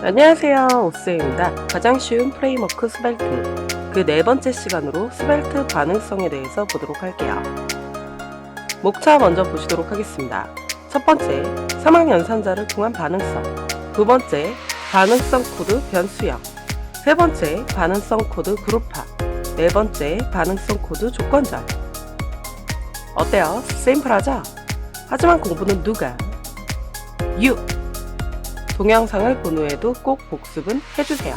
안녕하세요, 오스입니다. 가장 쉬운 프레임워크 스벨트, 그 네 번째 시간으로 스벨트 반응성에 대해서 보도록 할게요. 목차 먼저 보시도록 하겠습니다. 첫 번째, 사막 연산자를 통한 반응성. 두 번째, 반응성 코드 변수형. 세 번째, 반응성 코드 그룹화. 네 번째, 반응성 코드 조건절. 어때요? 심플하죠? 하지만 공부는 누가? You! 동영상을 본 후에도 꼭 복습은 해주세요.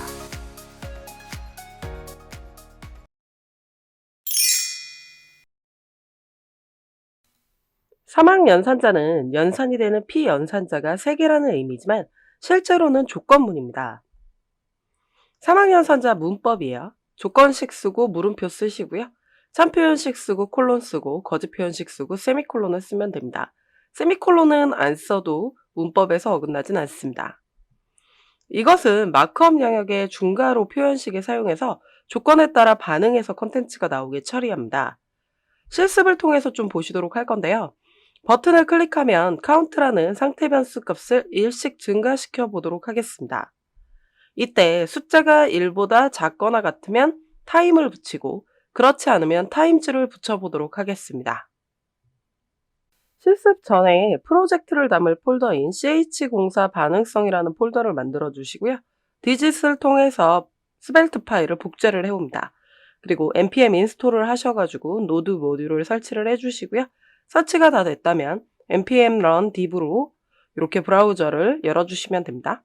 사막 연산자는 연산이 되는 피연산자가 3개라는 의미지만 실제로는 조건문입니다. 사막 연산자 문법이에요. 조건식 쓰고 물음표 쓰시고요. 참표현식 쓰고 콜론 쓰고 거짓 표현식 쓰고 세미콜론을 쓰면 됩니다. 세미콜론은 안 써도 문법에서 어긋나진 않습니다. 이것은 마크업 영역의 중괄호 표현식을 사용해서 조건에 따라 반응해서 컨텐츠가 나오게 처리합니다. 실습을 통해서 좀 보시도록 할 건데요. 버튼을 클릭하면 카운트라는 상태 변수 값을 1씩 증가시켜 보도록 하겠습니다. 이때 숫자가 1보다 작거나 같으면 타임을 붙이고 그렇지 않으면 타임즈를 붙여보도록 하겠습니다. 실습 전에 프로젝트를 담을 폴더인 ch04 반응성이라는 폴더를 만들어 주시고요. 디짓을 통해서 스벨트 파일을 복제를 해옵니다. 그리고 npm 인스톨을 하셔가지고 노드 모듈을 설치를 해주시고요. 설치가 다 됐다면 npm run div로 이렇게 브라우저를 열어주시면 됩니다.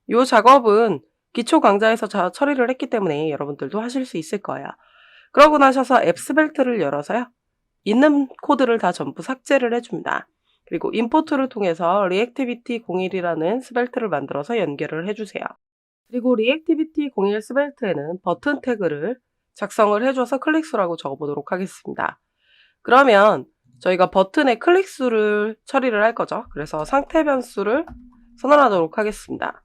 이 작업은 기초 강좌에서 처리를 했기 때문에 여러분들도 하실 수 있을 거예요. 그러고 나셔서 앱 스벨트를 열어서요. 있는 코드를 다 전부 삭제를 해줍니다. 그리고 임포트를 통해서 리액티비티 01이라는 스벨트를 만들어서 연결을 해주세요. 그리고 리액티비티 01 스벨트에는 버튼 태그를 작성을 해줘서 클릭수라고 적어보도록 하겠습니다. 그러면 저희가 버튼의 클릭수를 처리를 할 거죠. 그래서 상태 변수를 선언하도록 하겠습니다.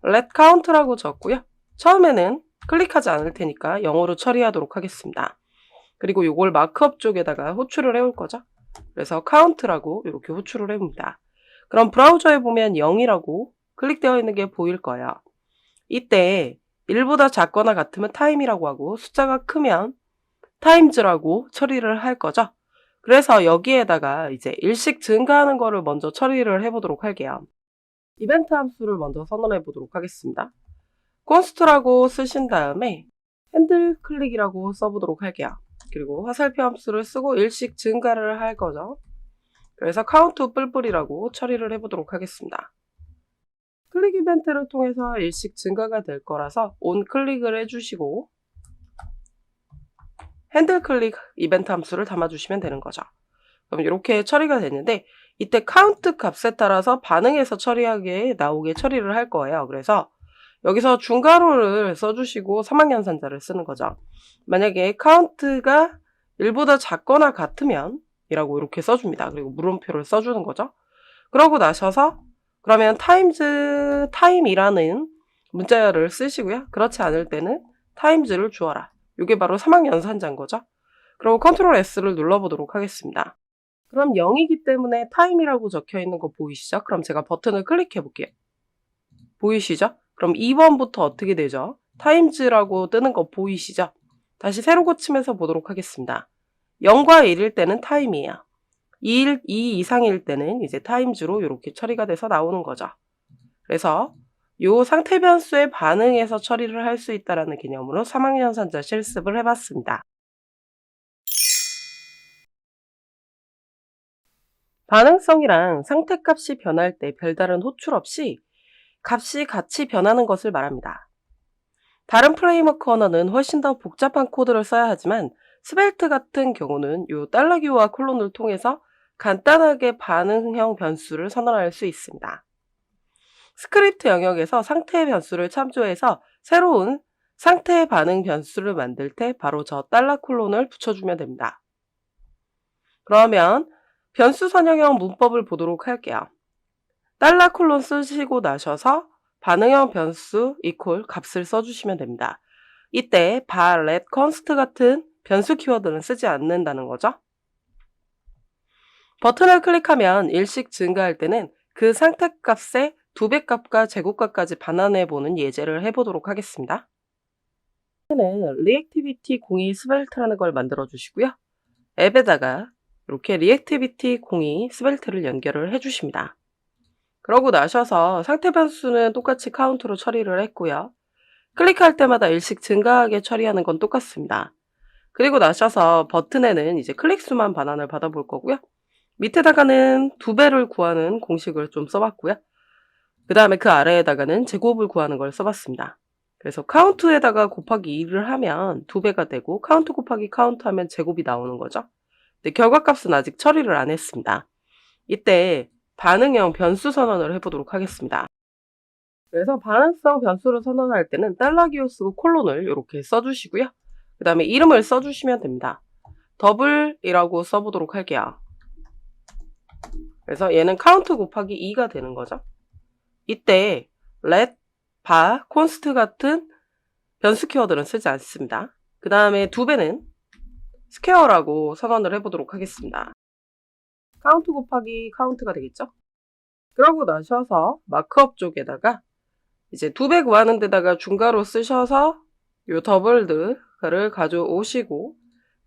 let count라고 적고요. 처음에는 클릭하지 않을 테니까 0으로 처리하도록 하겠습니다. 그리고 이걸 마크업 쪽에다가 호출을 해올 거죠. 그래서 count라고 이렇게 호출을 해봅니다. 그럼 브라우저에 보면 0이라고 클릭되어 있는 게 보일 거예요. 이때 1보다 작거나 같으면 time이라고 하고 숫자가 크면 times라고 처리를 할 거죠. 그래서 여기에다가 이제 1씩 증가하는 거를 먼저 처리를 해보도록 할게요. 이벤트 함수를 먼저 선언해 보도록 하겠습니다. const라고 쓰신 다음에 핸들 클릭이라고 써보도록 할게요. 그리고 화살표 함수를 쓰고 1씩 증가를 할 거죠. 그래서 count 뿔뿔이라고 처리를 해보도록 하겠습니다. 클릭 이벤트를 통해서 1씩 증가가 될 거라서 on 클릭을 해주시고 핸들 클릭 이벤트 함수를 담아주시면 되는 거죠. 그럼 이렇게 처리가 됐는데 이때 count 값에 따라서 반응해서 처리하게 나오게 처리를 할 거예요. 그래서 여기서 중괄호를 써주시고 사막연산자를 쓰는 거죠. 만약에 count가 1보다 작거나 같으면 이라고 이렇게 써줍니다. 그리고 물음표를 써주는 거죠. 그러고 나셔서 그러면 time이라는 문자열을 쓰시고요. 그렇지 않을 때는 times를 주어라. 이게 바로 사막연산자인 거죠. 그리고 컨트롤 S를 눌러보도록 하겠습니다. 그럼 0이기 때문에 time이라고 적혀 있는 거 보이시죠? 그럼 제가 버튼을 클릭해 볼게요. 보이시죠? 그럼 2번부터 어떻게 되죠? times라고 뜨는 거 보이시죠? 다시 세로 고치면서 보도록 하겠습니다. 0과 1일 때는 time이에요. 2 이상일 때는 이제 times로 이렇게 처리가 돼서 나오는 거죠. 그래서 이 상태 변수에 반응해서 처리를 할 수 있다는 개념으로 사막연산자 실습을 해봤습니다. 반응성이랑 상태값이 변할 때 별다른 호출 없이 값이 같이 변하는 것을 말합니다. 다른 프레임워크 언어는 훨씬 더 복잡한 코드를 써야 하지만 스벨트 같은 경우는 이 $와 콜론을 통해서 간단하게 반응형 변수를 선언할 수 있습니다. 스크립트 영역에서 상태 변수를 참조해서 새로운 상태 반응 변수를 만들 때 바로 저 $콜론을 붙여주면 됩니다. 그러면 변수 선형형 문법을 보도록 할게요. $콜론 쓰시고 나셔서 반응형 변수 이퀄 값을 써주시면 됩니다. 이때 var, let, const 같은 변수 키워드는 쓰지 않는다는 거죠. 버튼을 클릭하면 1씩 증가할 때는 그 상태 값에 2배 값과 제곱값까지 반환해 보는 예제를 해보도록 하겠습니다. 는 리액티비티 02 스벨트라는 걸 만들어 주시고요. 앱에다가 이렇게 리액티비티 02 스벨트를 연결을 해주십니다. 그러고 나셔서 상태 변수는 똑같이 카운트로 처리를 했고요. 클릭할 때마다 일씩 증가하게 처리하는 건 똑같습니다. 그리고 나셔서 버튼에는 이제 클릭 수만 반환을 받아볼 거고요. 밑에다가는 2배를 구하는 공식을 좀 써봤고요. 그 다음에 그 아래에다가는 제곱을 구하는 걸 써봤습니다. 그래서 카운트에다가 곱하기 2를 하면 2배가 되고 카운트 곱하기 카운트 하면 제곱이 나오는 거죠. 근데 결과값은 아직 처리를 안 했습니다. 이때 반응형 변수 선언을 해보도록 하겠습니다. 그래서 반응성 변수를 선언할 때는 달러기호 쓰고 콜론을 이렇게 써주시고요. 그 다음에 이름을 써주시면 됩니다. 더블이라고 써보도록 할게요. 그래서 얘는 카운트 곱하기 2가 되는 거죠. 이때 let, bar, const 같은 변수 키워드는 쓰지 않습니다. 그 다음에 2배는 square라고 선언을 해보도록 하겠습니다. 카운트 곱하기 카운트가 되겠죠? 그러고 나셔서 마크업 쪽에다가 이제 2배 구하는 데다가 중괄호 쓰셔서 요 더블드를 가져오시고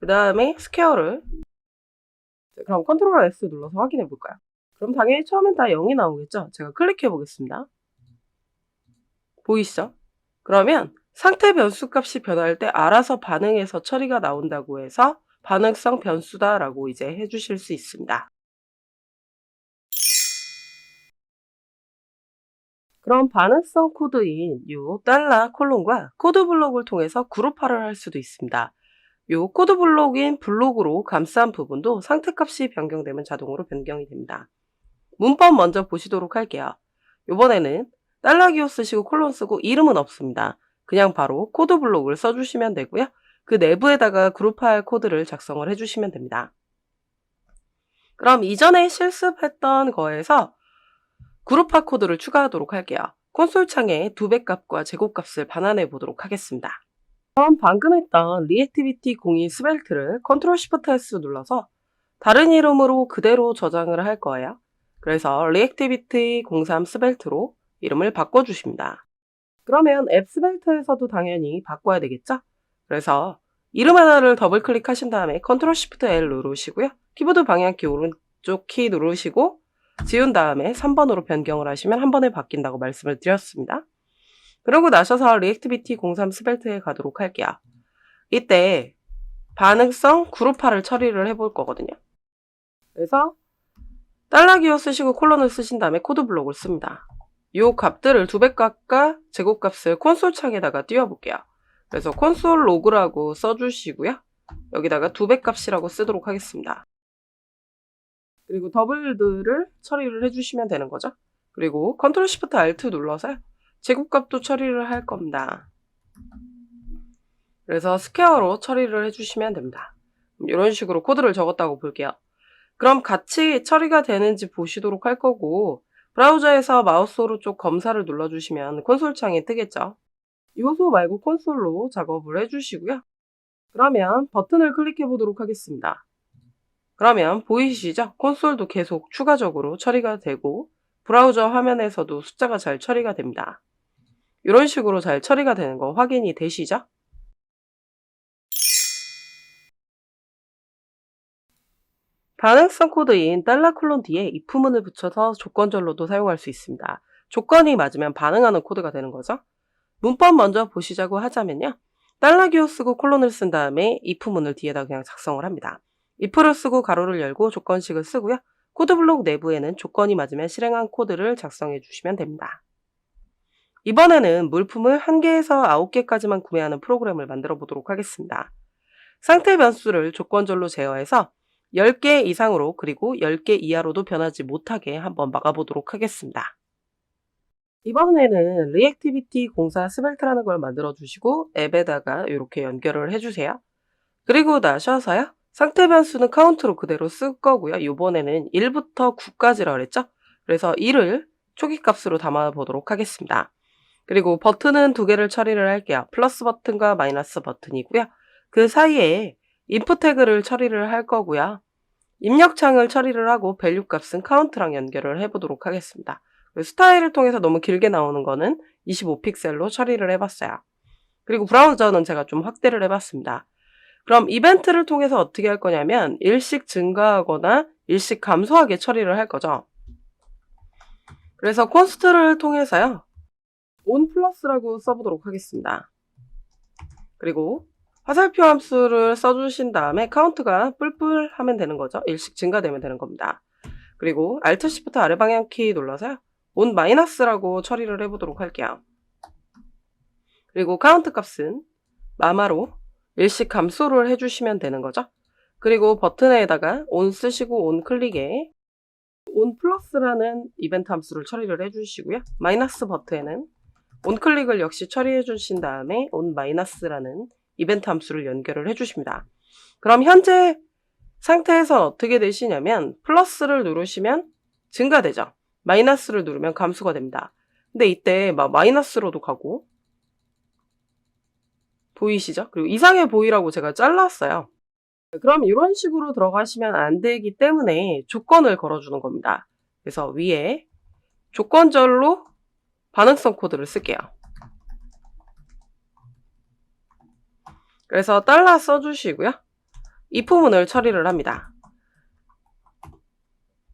그 다음에 스퀘어를 그럼 컨트롤 S 눌러서 확인해 볼까요? 그럼 당연히 처음엔 다 0이 나오겠죠? 제가 클릭해 보겠습니다. 보이시죠? 그러면 상태 변수 값이 변할 때 알아서 반응해서 처리가 나온다고 해서 반응성 변수다라고 이제 해주실 수 있습니다. 그럼 반응성 코드인 요 $콜론과 코드 블록을 통해서 그룹화를 할 수도 있습니다. 요 코드 블록인 블록으로 감싼 부분도 상태값이 변경되면 자동으로 변경이 됩니다. 문법 먼저 보시도록 할게요. 이번에는 $기호 쓰시고 콜론 쓰고 이름은 없습니다. 그냥 바로 코드 블록을 써주시면 되고요. 그 내부에다가 그룹화할 코드를 작성을 해주시면 됩니다. 그럼 이전에 실습했던 거에서 그룹화 코드를 추가하도록 할게요. 콘솔 창에 2배 값과 제곱값을 반환해 보도록 하겠습니다. 그럼 방금 했던 리액티비티 02 스벨트를 컨트롤 시프트 S 눌러서 다른 이름으로 그대로 저장을 할 거예요. 그래서 리액티비티 03 스벨트로 이름을 바꿔주십니다. 그러면 앱 스벨트에서도 당연히 바꿔야 되겠죠? 그래서 이름 하나를 더블 클릭하신 다음에 컨트롤 시프트 L 누르시고요. 키보드 방향키 오른쪽 키 누르시고 지운 다음에 3번으로 변경을 하시면 한 번에 바뀐다고 말씀을 드렸습니다. 그러고 나셔서 리액티비티 03 스벨트에 가도록 할게요. 이때 반응성 그룹화를 처리를 해볼 거거든요. 그래서 $기호 쓰시고 콜론을 쓰신 다음에 코드 블록을 씁니다. 이 값들을 2배 값과 제곱값을 콘솔 창에다가 띄워볼게요. 그래서 콘솔 로그라고 써주시고요. 여기다가 2배 값이라고 쓰도록 하겠습니다. 그리고 더블드를 처리를 해주시면 되는 거죠. 그리고 컨트롤 시프트 알트 눌러서 제곱값도 처리를 할 겁니다. 그래서 스퀘어로 처리를 해주시면 됩니다. 이런 식으로 코드를 적었다고 볼게요. 그럼 같이 처리가 되는지 보시도록 할 거고 브라우저에서 마우스 오른쪽 검사를 눌러주시면 콘솔 창이 뜨겠죠. 요소 말고 콘솔로 작업을 해주시고요. 그러면 버튼을 클릭해 보도록 하겠습니다. 그러면 보이시죠? 콘솔도 계속 추가적으로 처리가 되고 브라우저 화면에서도 숫자가 잘 처리가 됩니다. 이런 식으로 잘 처리가 되는 거 확인이 되시죠? 반응성 코드인 $콜론 뒤에 if문을 붙여서 조건절로도 사용할 수 있습니다. 조건이 맞으면 반응하는 코드가 되는 거죠. 문법 먼저 보시자고 하자면요. $기호 쓰고 콜론을 쓴 다음에 if문을 뒤에다 그냥 작성을 합니다. if를 쓰고 가로를 열고 조건식을 쓰고요. 코드 블록 내부에는 조건이 맞으면 실행한 코드를 작성해 주시면 됩니다. 이번에는 물품을 1개에서 9개까지만 구매하는 프로그램을 만들어 보도록 하겠습니다. 상태 변수를 조건절로 제어해서 10개 이상으로 그리고 10개 이하로도 변하지 못하게 한번 막아보도록 하겠습니다. 이번에는 리액티비티 04 스벨트라는 걸 만들어 주시고 앱에다가 이렇게 연결을 해주세요. 그리고 나셔서요. 상태 변수는 카운트로 그대로 쓸 거고요. 이번에는 1부터 9까지라 그랬죠? 그래서 1을 초기 값으로 담아 보도록 하겠습니다. 그리고 버튼은 2개를 처리를 할게요. 플러스 버튼과 마이너스 버튼이고요. 그 사이에 인풋 태그를 처리를 할 거고요. 입력창을 처리를 하고 밸류 값은 카운트랑 연결을 해보도록 하겠습니다. 스타일을 통해서 너무 길게 나오는 거는 25픽셀로 처리를 해봤어요. 그리고 브라우저는 제가 좀 확대를 해봤습니다. 그럼 이벤트를 통해서 어떻게 할 거냐면 일식 증가하거나 일식 감소하게 처리를 할 거죠. 그래서 콘스트를 통해서요. on 플러스라고 써보도록 하겠습니다. 그리고 화살표 함수를 써주신 다음에 카운트가 뿔뿔 하면 되는 거죠. 일식 증가되면 되는 겁니다. 그리고 Alt Shift 아래 방향 키 눌러서요. on 마이너스라고 처리를 해보도록 할게요. 그리고 카운트 값은 마마로 일식 감소를 해주시면 되는 거죠. 그리고 버튼에다가 on 쓰시고 on 클릭에 on 플러스라는 이벤트 함수를 처리를 해주시고요. 마이너스 버튼에는 on 클릭을 역시 처리해 주신 다음에 on 마이너스라는 이벤트 함수를 연결을 해주십니다. 그럼 현재 상태에서 어떻게 되시냐면 플러스를 누르시면 증가되죠. 마이너스를 누르면 감소가 됩니다. 근데 이때 막 마이너스로도 가고 보이시죠? 그리고 이상해 보이라고 제가 잘랐어요. 그럼 이런 식으로 들어가시면 안 되기 때문에 조건을 걸어주는 겁니다. 그래서 위에 조건절로 반응성 코드를 쓸게요. 그래서 달러 써주시고요. 이 부분을 처리를 합니다.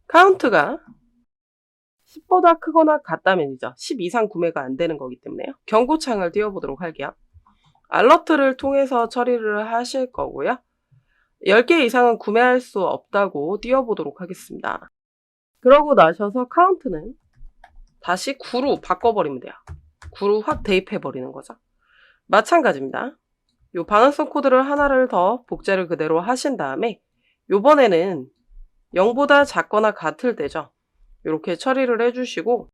카운트가 10보다 크거나 같다면이죠. 10 이상 구매가 안 되는 거기 때문에요. 경고창을 띄워보도록 할게요. 알러트를 통해서 처리를 하실 거고요. 10개 이상은 구매할 수 없다고 띄워보도록 하겠습니다. 그러고 나셔서 카운트는 다시 9로 바꿔버리면 돼요. 9로 확 대입해버리는 거죠. 마찬가지입니다. 요 반응성 코드를 하나를 더 복제를 그대로 하신 다음에 요번에는 0보다 작거나 같을 때죠. 이렇게 처리를 해주시고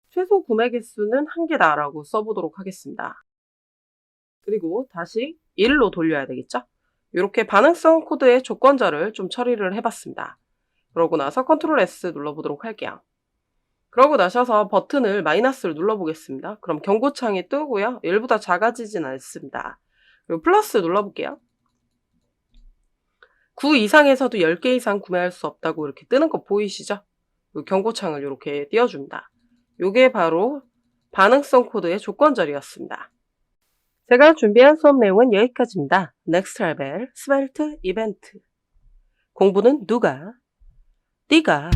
최소 구매 개수는 1개다 라고 써보도록 하겠습니다. 그리고 다시 1로 돌려야 되겠죠. 이렇게 반응성 코드의 조건절을 좀 처리를 해봤습니다. 그러고 나서 컨트롤 S 눌러보도록 할게요. 그러고 나셔서 버튼을 마이너스를 눌러보겠습니다. 그럼 경고창이 뜨고요. 1보다 작아지진 않습니다. 그리고 플러스 눌러볼게요. 9 이상에서도 10개 이상 구매할 수 없다고 이렇게 뜨는 거 보이시죠? 경고창을 이렇게 띄워줍니다. 이게 바로 반응성 코드의 조건절이었습니다. 제가 준비한 수업 내용은 여기까지입니다. 넥스트 레벨 스벨트 이벤트. 공부는 누가? 네가.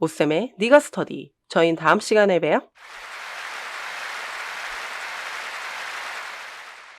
오쌤의 네가 스터디. 저희는 다음 시간에 봬요.